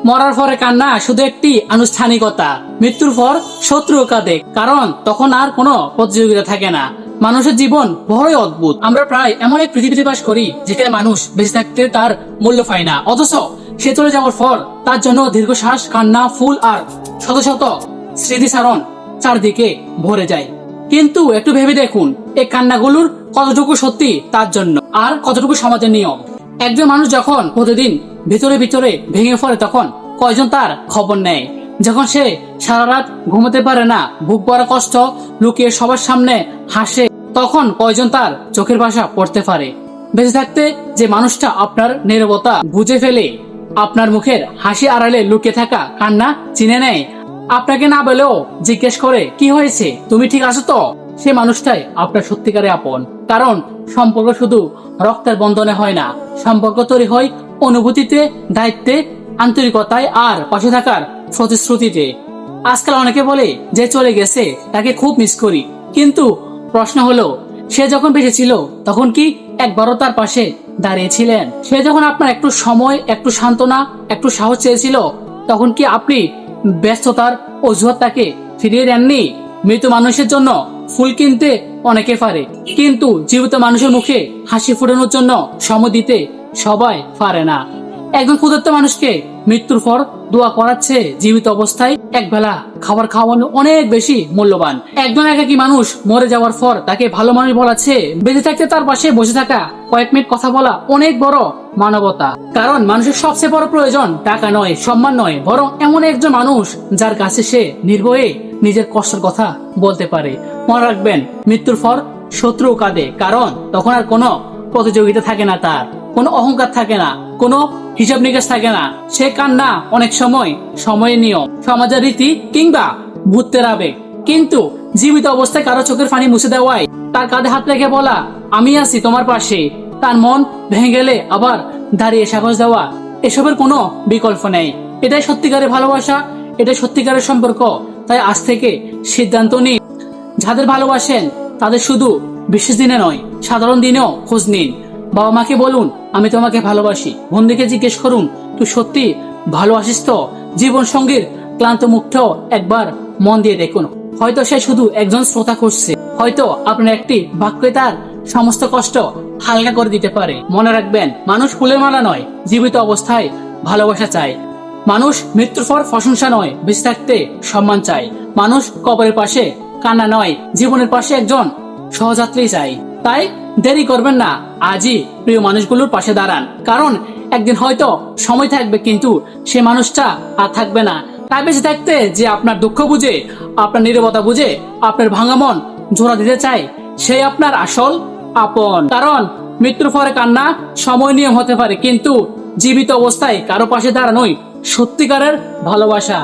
মরার পরে কান্না শুধু একটি আনুষ্ঠানিকতা, মৃত্যুর পর শত্রু কাঁদে, কারণ তখন আর কোনো প্রতিযোগিতা থাকে না। মানুষের জীবন বড়ই অদ্ভুত। আমরা প্রায় এমন এক পৃথিবীতে বাস করি যেখানে মানুষ বেঁচে থাকতে তার মূল্য পায় না, অথচ সে চলে যাওয়ার পর তার জন্য দীর্ঘশ্বাস, কান্না, ফুল আর শত শত স্মৃতিচারণ চারদিকে ভরে যায়। কিন্তু একটু ভেবে দেখুন, এই কান্নাগুলোর কতটুকু সত্যি তার জন্য আর কতটুকু সমাজের নিয়ম। একজন মানুষ যখন প্রতিদিন ভিতরে ভিতরে ভেঙে পড়ে তখন কয়জন তার খবর নেয়? যখন সে সারা রাত ঘুমাতে পারে না, বুক ভরা কষ্ট লুকিয়ে সবার সামনে হাসে, তখন কয়জন তার চোখের ভাষা পড়তে পারে? বেঁচে থাকতে যে মানুষটা আপনার নীরবতা বুঝে ফেলে, আপনার মুখের হাসি আড়ালে লুকিয়ে থাকা কান্না চিনে নেয়, আপনাকে না বলেও জিজ্ঞেস করে কি হয়েছে, তুমি ঠিক আছো তো, সে মানুষটাই আপনার সত্যিকারে আপন। কারণ সম্পর্ক শুধু রক্তের বন্ধনে হয় না, সম্পর্ক তৈরি হয় অনুভূতিতে, দায়িত্বে, আন্তরিকতায় আর পাশে থাকার প্রতিশ্রুতিতে। আজকাল অনেকে বলে যে চলে গেছে তাকে খুব মিস করি, কিন্তু প্রশ্ন হলো, সে যখন বেঁচে ছিল তখন কি একবারও তার পাশে দাঁড়িয়েছিলেন? সে যখন আপনার একটু সময়, একটু সান্ত্বনা, একটু সাহস চেয়েছিল, তখন কি আপনি ব্যস্ততার অজুহাত তাকে ফিরিয়ে দেননি? মৃত মানুষের জন্য ফুল কিনতে অনেকে পারে, কিন্তু জীবিত মানুষের মুখে হাসি ফোটানোর জন্য সময় দিতে সবাই পারে না। একজন ক্ষুধার্ত মানুষকে মৃত্যুর পর দোয়া করাচ্ছে জীবিত অবস্থায় একবেলা খাবার খাওয়ানো অনেক বেশি মূল্যবান। একজন একাকী মানুষ মরে যাওয়ার পর তাকে ভালো মানুষ বলাচ্ছে, বেঁচে থাকতে তার পাশে বসে থাকা, কয়েক মিনিট কথা বলা অনেক বড় মানবতা। কারণ মানুষের সবচেয়ে বড় প্রয়োজন টাকা নয়, সম্মান নয়, বরং এমন একজন মানুষ যার কাছে সে নির্ভয়ে নিজের কষ্টের কথা বলতে পারে। মনে রাখবেন, মৃত্যুর পর শত্রু কাঁদে, কারণ তখন আর কোনো প্রতিযোগিতা থাকে না, তার কোনো অহংকার থাকে না, কোনো হিসাব নিকাশ থাকে না। সে কান্না অনেক সময় সময়ের নিয়ম, সমাজের রীতি কিংবা ভূতের আবেগ, কিন্তু জীবিত অবস্থায় কারো চোখের পানি মুছে দেওয়ায়, তার কাঁধে হাত রেখে বলা আমি আছি তোমার পাশে, তার মন ভেঙে গেলে আবার দাঁড়িয়ে সাহস দেওয়া, এসবের কোনো বিকল্প নেই। এটাই সত্যিকারের ভালোবাসা, এটাই সত্যিকারের সম্পর্ক। তাই আজ থেকে সিদ্ধান্ত নিন, যাদের ভালোবাসেন তাদের শুধু বিশেষ দিনে নয়, সাধারণ দিনেও খোঁজ নিন। বাবা মাকে বলুন আমি তোমাকে ভালোবাসি, বন্ধুকে জিজ্ঞেস করুন তুই সত্যি ভালোবাসিস তো, জীবন সঙ্গীর ক্লান্ত মুখটাও একবার মন দিয়ে দেখুন, হয়তো সে শুধু একজন শ্রোতা খুঁজছে, হয়তো আপনার একটি বাক্যে তার সমস্ত কষ্ট হালকা করে দিতে পারে। মনে রাখবেন, মানুষ ফুলের মালা নয়, জীবিত অবস্থায় ভালোবাসা চায়। মানুষ মৃত্যুর পর প্রশংসা নয়, বেঁচে থাকতে সম্মান চায়। মানুষ কবরের পাশে কান্না নয়, জীবনের পাশে একজন সহযাত্রী চাই। তাই দেরি করবেন না, আজই প্রিয় মানুষগুলোর পাশে দাঁড়ান, কারণ একদিন হয়তো সময় থাকবে কিন্তু সে মানুষটা আর থাকবে না। তাই বেঁচে থাকতে যে আপনার দুঃখ বুঝে, আপনার নীরবতা বুঝে, আপনার ভাঙা মন জোড়া দিতে চায়, সেই আপনার আসল আপন। কারণ মৃত্যুর পরে কান্না সময় নিয়ম হতে পারে, কিন্তু জীবিত অবস্থায় কারো পাশে দাঁড়ানোই সত্যিকারের ভালোবাসা।